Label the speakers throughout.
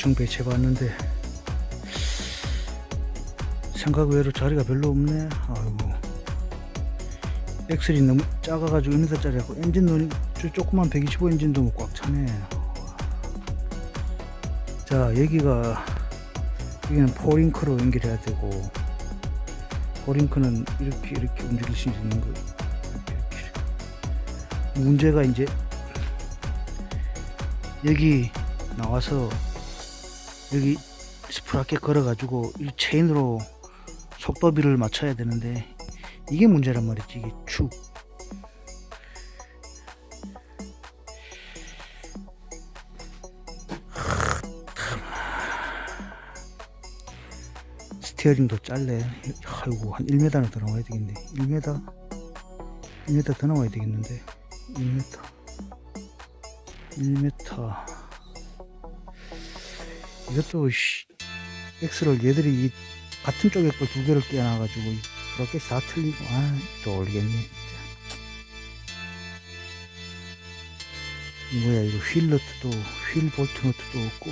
Speaker 1: 대충 배치해봤는데 생각 외로 자리가 별로 없네. 아이고, 엑셀이 너무 작아가지고 1m짜리하고 엔진도 조그만 125 엔진도 뭐 꽉 차네. 자, 여기는 포링크로 연결해야 되고, 포링크는 이렇게 움직일 수 있는 거. 이렇게. 문제가 이제 여기 나와서 여기 스프로킷 걸어가지고 이 체인으로 속도비를 맞춰야 되는데 이게 문제란 말이지. 이게 축 스티어링도 짧네. 아이고, 한 1m는 더 나와야 되겠네. 1m 더 나와야 되겠는데. 1m 이것도 X를 얘들이 같은 쪽에 걸 두 개를 끼워놔가지고 그렇게 다 틀리고, 돌겠네 진짜. 뭐야, 이거 휠 볼트 너트도 없고.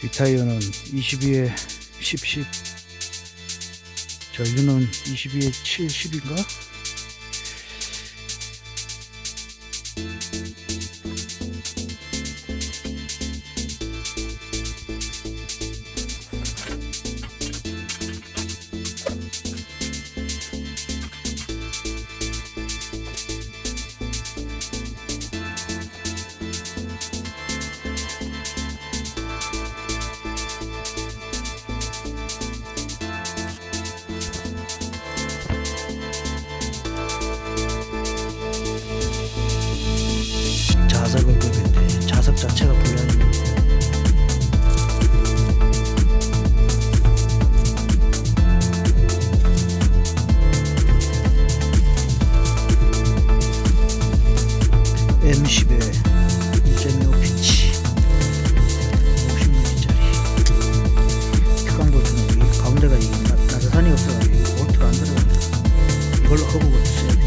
Speaker 1: 뒷타이어는 22에 10, 전류는 22에 7, 10인가? 자석을 끄는데 자석 자체가 불량입니다. M10에 1.25 피치 50mm짜리 특강 볼트는 이 가운데가 이게 나사산이 없어가지고 볼트가 안 들어갑니다. 이걸로 허브를 써야 돼요.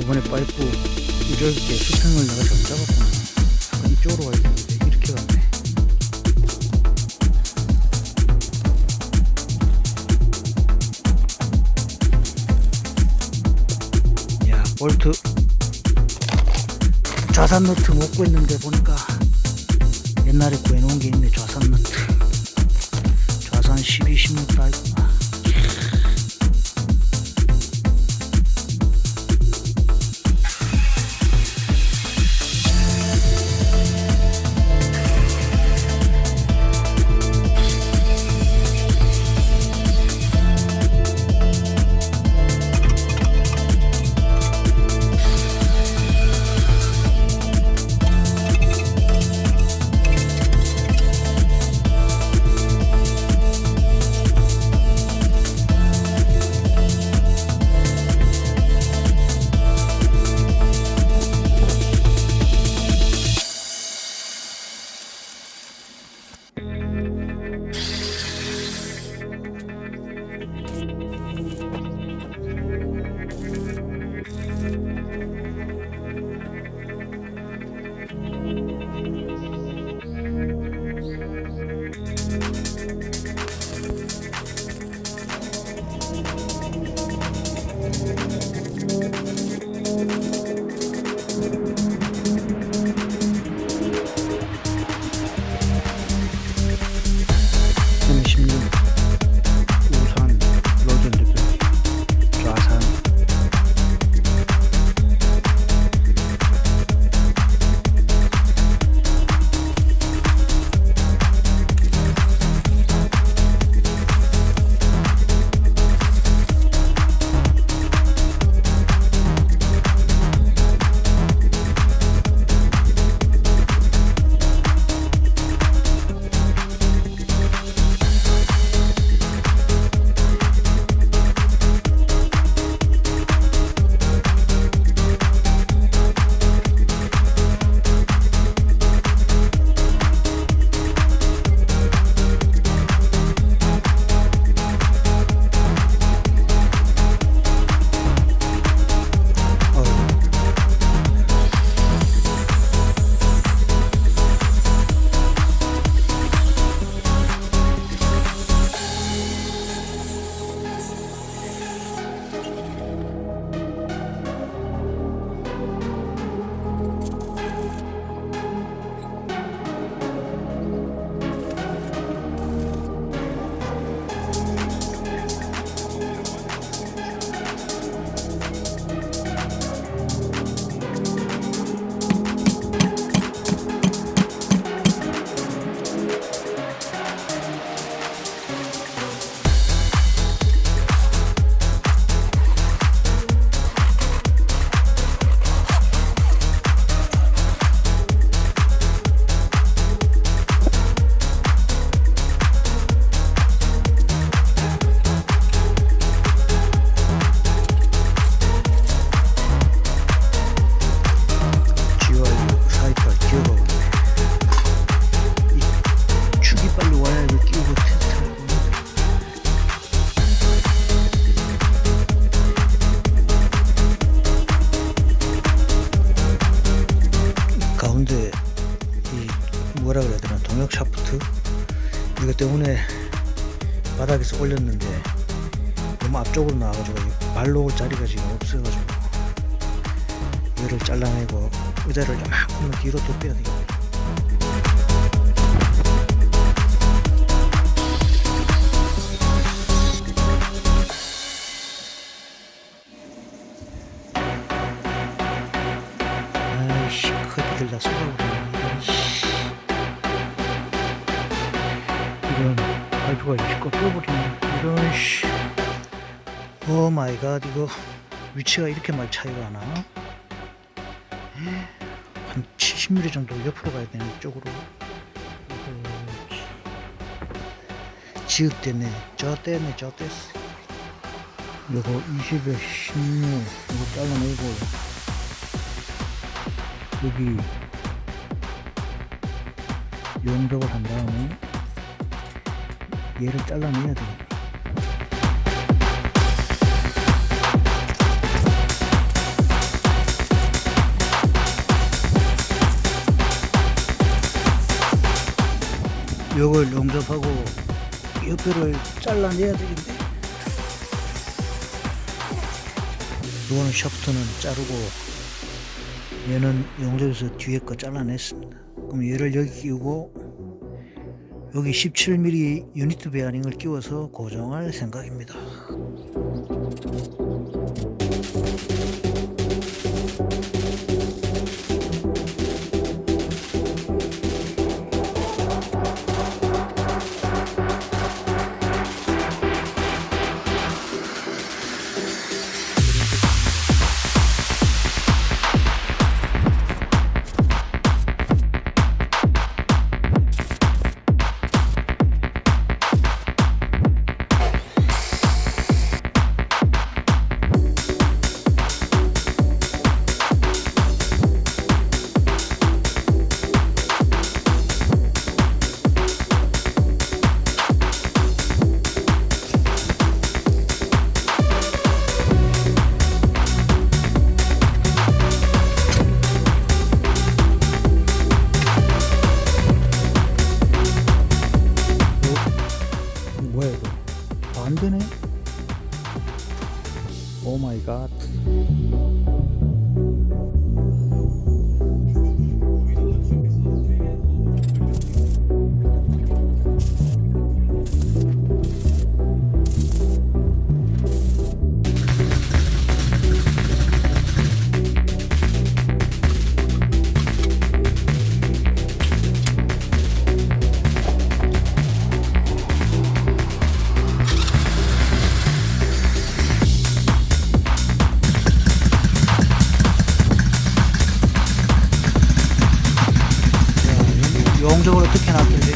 Speaker 1: 이번에 파이프 이렇게 수평을 내가 잘못 잡았구나. 약간 이쪽으로 가야 되는데 이렇게 갔네. 야, 볼트 좌산 너트 못 구했는데 보니까 옛날에 구해놓은 게 있네. 좌산 너트, 좌산 12, 16 다 있구나. 타이로드 이 뭐라 그래야 되나, 동력 샤프트 이것 때문에 바닥에서 올렸는데 너무 앞쪽으로 나와가지고 발로 올 자리가 지금 없어가지고 이거를 잘라내고 의자를 요만큼만 뒤로 또 빼야 되겠다. 아이씨, 커피들 다 쏟아버리네. 이런 발표가 이렇게 꺾여버리네. 이런 씨. 오 마이 갓, 이거 위치가 이렇게 많이 차이가 나나? 한 70mm 정도 옆으로 가야 되네, 이쪽으로. 지읒대네. 저 떼네, 저 뗐어. 요거 20에 16 이거 잘라내고 여기 용접을 한 다음에 얘를 잘라내야 되겠네. 요걸 용접하고 옆에를 잘라내야 되겠네. 요거는 샤프트는 자르고 얘는 용접해서 뒤에 거 잘라냈습니다. 그럼 얘를 여기 끼우고 여기 17mm 유니트 베어링을 끼워서 고정할 생각입니다. 안 되네. 오 마이 갓. 용접을 어떻게 놨던지.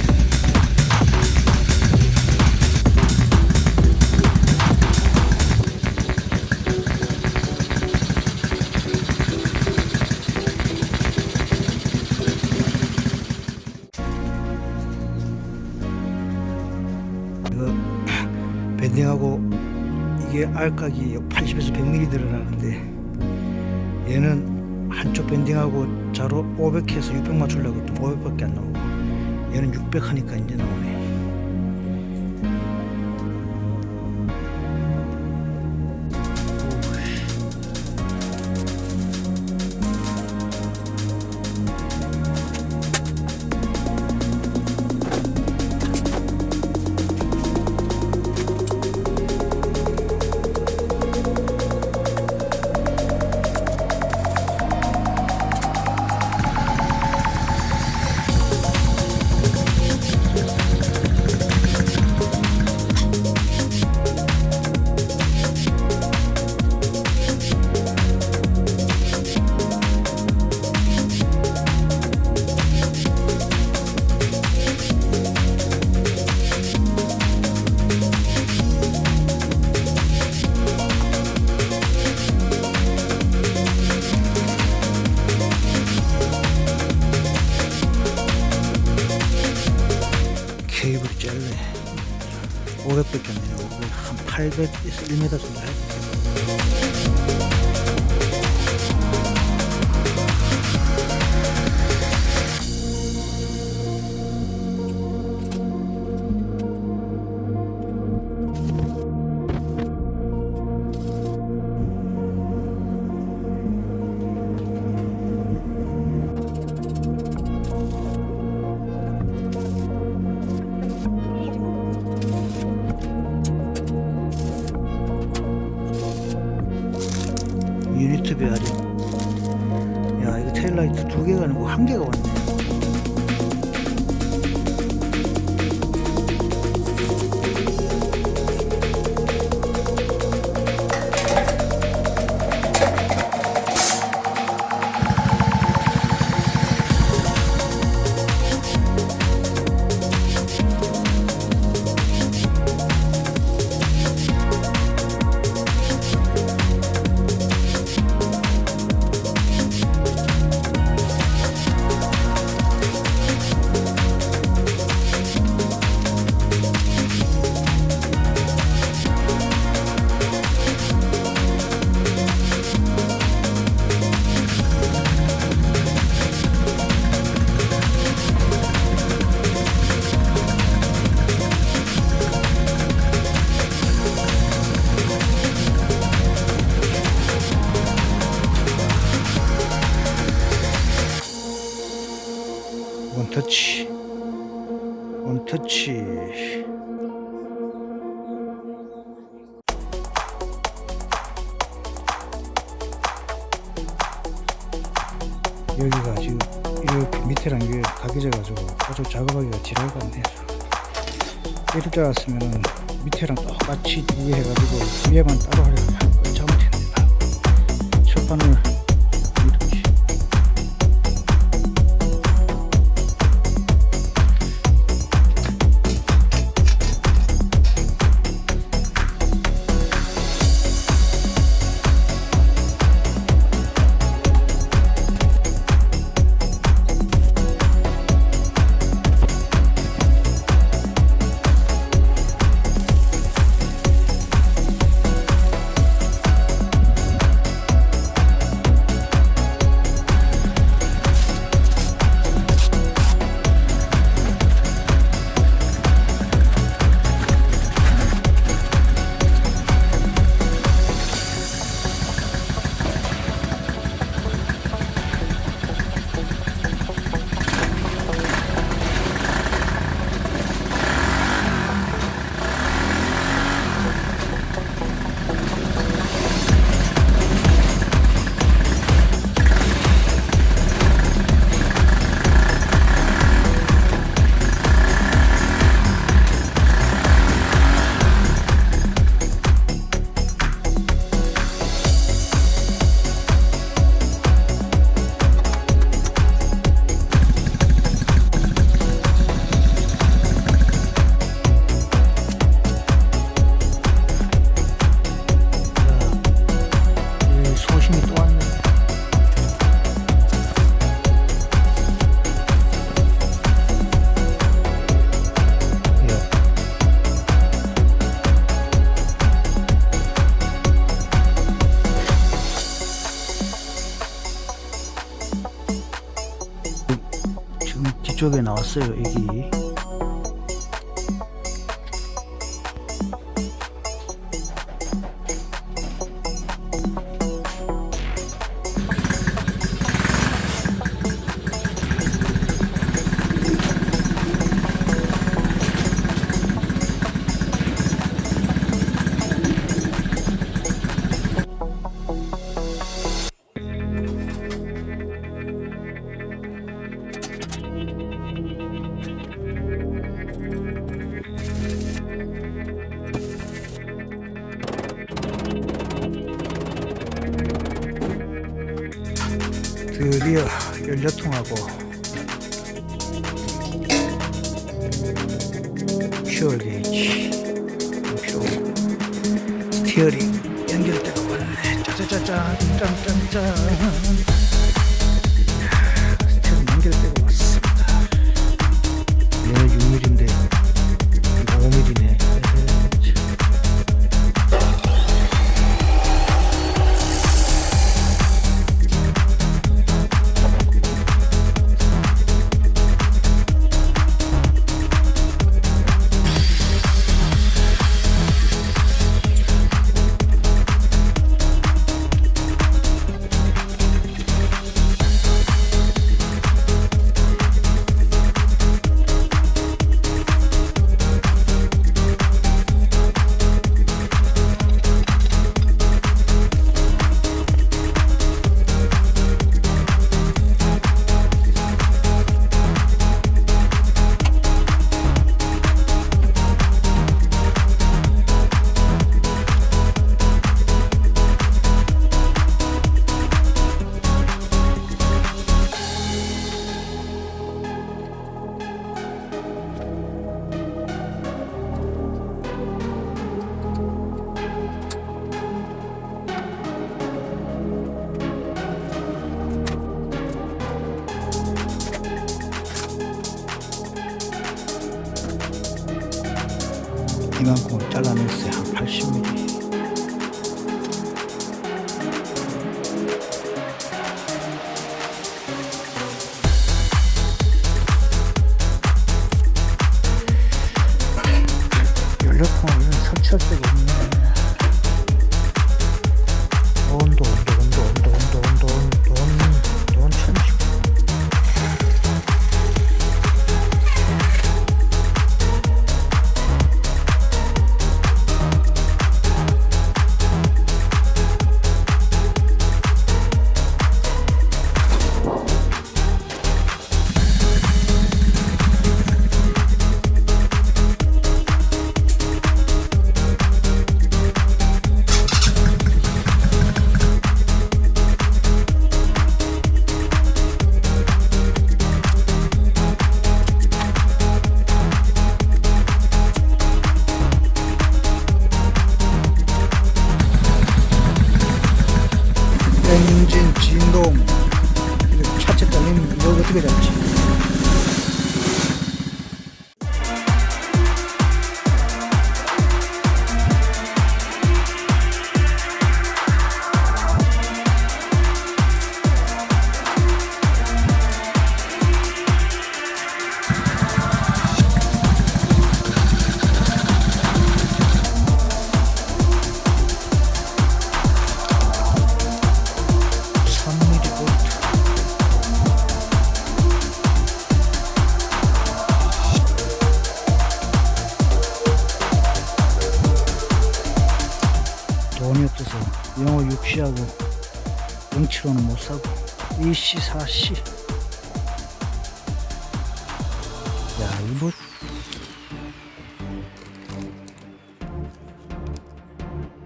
Speaker 1: 이거 밴딩하고 이게 알까기 80에서 100mm 들어가는데 얘는 한쪽 밴딩하고 자로 500해서 600 맞추려고 했더니 500밖에 안 나오고 얘는 600 하니까 이제 나오네. 케이블이 짧네. 500밖에 안 되네. 한 800에서 1m 정도 할 거예요. 테일라이트 2개가 아니고 1개가 왔네. 원터치 여기가 지금 이렇게 밑에랑 위에 각이져가지고 아주 작업하기가 지랄 같네요. 예를 들었으면 밑에랑 똑같이 두 개 해가지고 위에만 따로 하려면 잘못했네. 첫 판을 이렇게 뒤쪽에 나왔어요. 여기 드디어 연료통하고 퓨얼 게이지, 스티어링 연결되고 왔네. 짜자자잔, 짠짠짠. 스티어링 연결되고 왔습니다. 얘는 6mm인데 이거 5mm네. 이만큼을 잘라냈어요. 한 80mm. 연료통을 설치할 데가 없네. 온도 천지. 엔진 진동. 이거 차체 딸리면 이거 어떻게 잡지? 돈이 없어서 영어 6시하고 07호는 못 사고 2시 4시. 야, 이거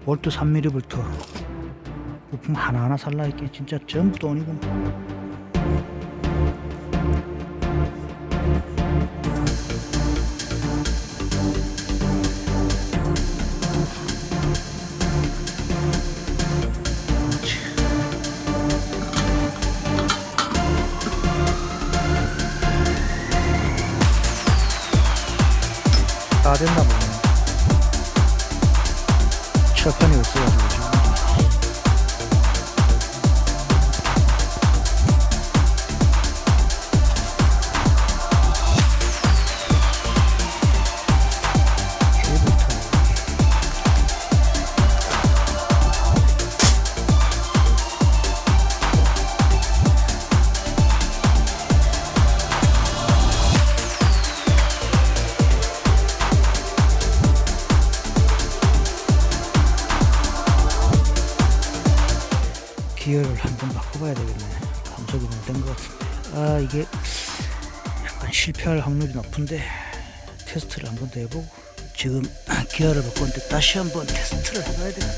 Speaker 1: 볼트 3mm부터 부품 하나하나 살라 했기 진짜 전부 돈이구나. 다 됐나 보네. 철판이 없어가지고 지금. 기어를 한번 바꿔봐야 되겠네. 감속이 너무 된 것 같은데. 아, 이게 약간 실패할 확률이 높은데 테스트를 한번 더 해보고. 지금 기어를 바꿨는데 다시 한번 테스트를 해봐야 되겠네.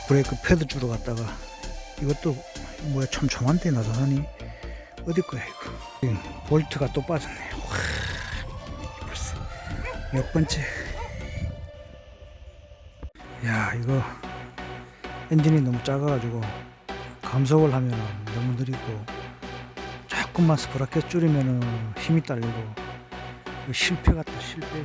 Speaker 1: 브레이크 패드 주러 갔다가 이것도 뭐야 촘촘한데 나타나니 어디 거야 이거. 볼트가 또 빠졌네. 와, 벌써 몇 번째. 야, 이거 엔진이 너무 작아가지고 감속을 하면 너무 느리고 조금만 스프로킷 줄이면 힘이 딸리고 이거 실패 같다. 실패.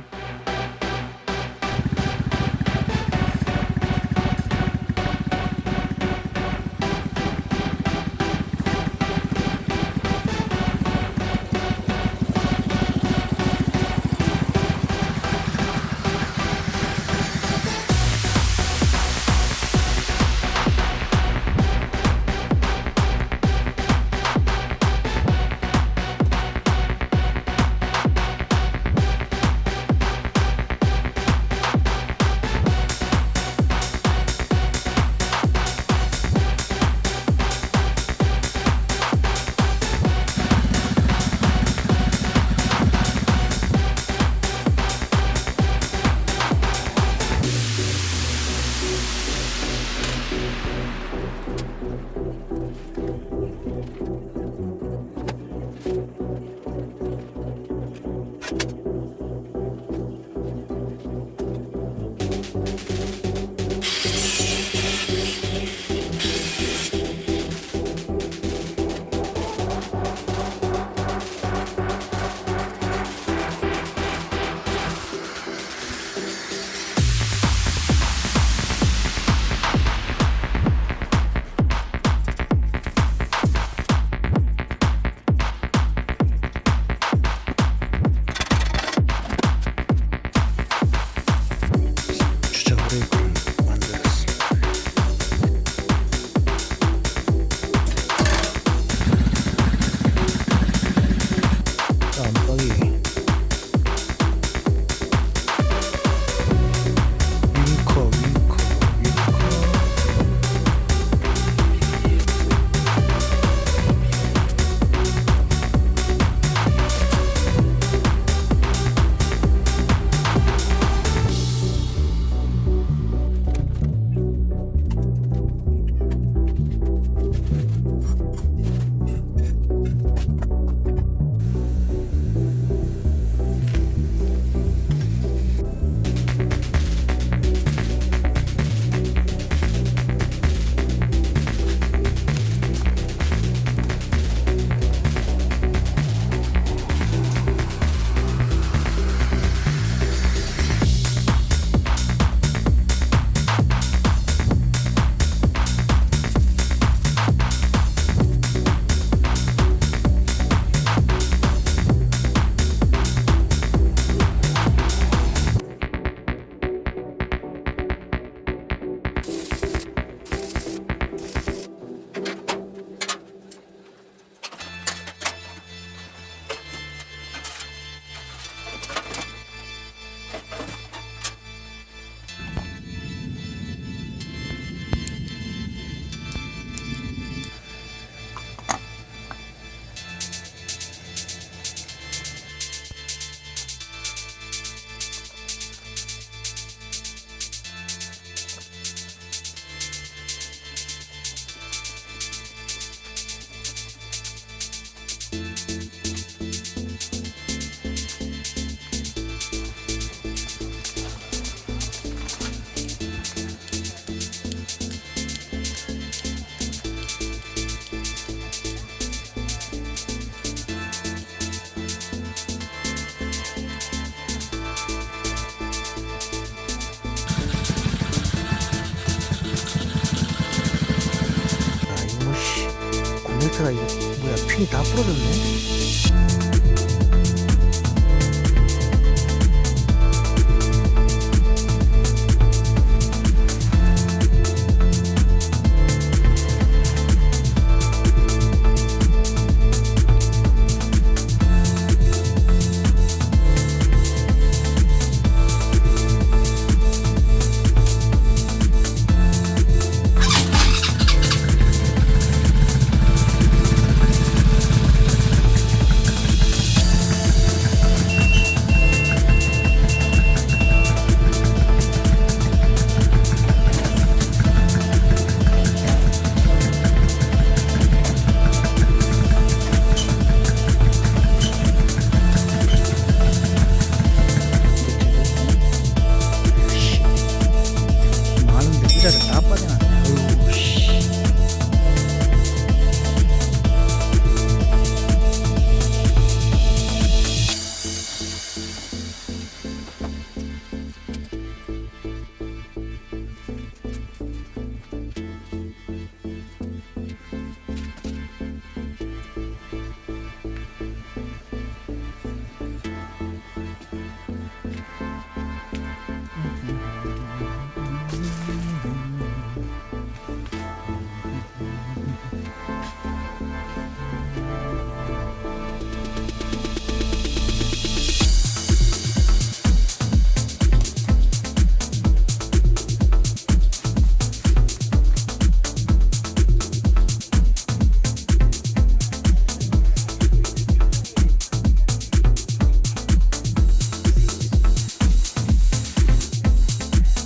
Speaker 1: 스타트가 이거 뭐야, 핀이 다 부러졌네.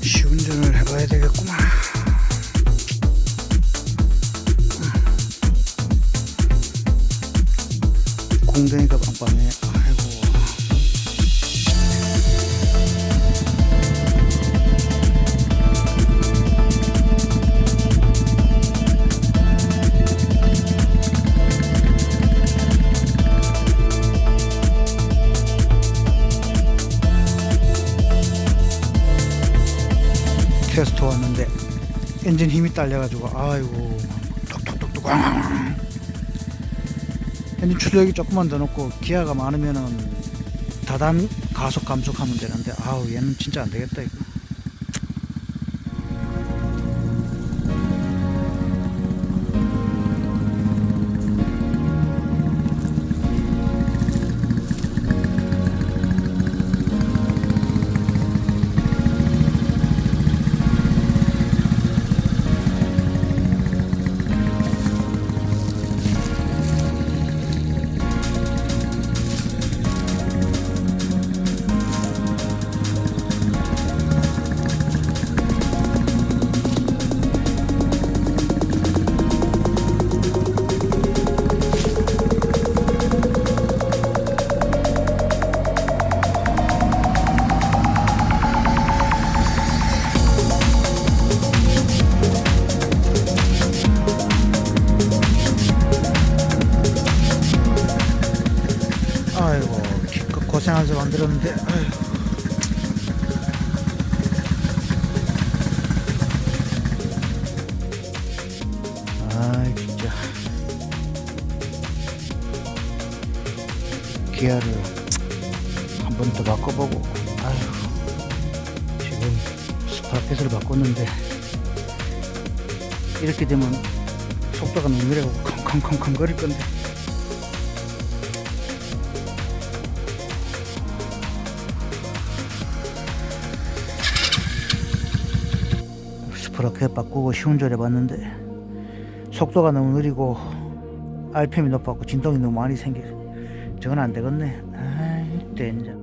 Speaker 1: 시운전을 해봐야 되겠구만. 공댕이가 빵빵해. 아이고. 테스트 왔는데 엔진 힘이 딸려가지고 아이고 톡톡톡톡 왕왕왕. 엔진 출력이 조금만 더 넣고 기아가 많으면은 다단 가속 감속하면 되는데 아우 얘는 진짜 안 되겠다 이거. 아이고 고생해서 만들었는데 아이고. 아이 진짜 기아를 한 번 더 바꿔보고 아이고 지금 스프로킷을 바꿨는데 이렇게 되면 속도가 너무 느려고 컹컹컹컹 거릴 건데 스프로킷 바꾸고 시운전 해봤는데 속도가 너무 느리고 RPM이 높았고 진동이 너무 많이 생겨. 저건 안 되겠네. 아이 된장.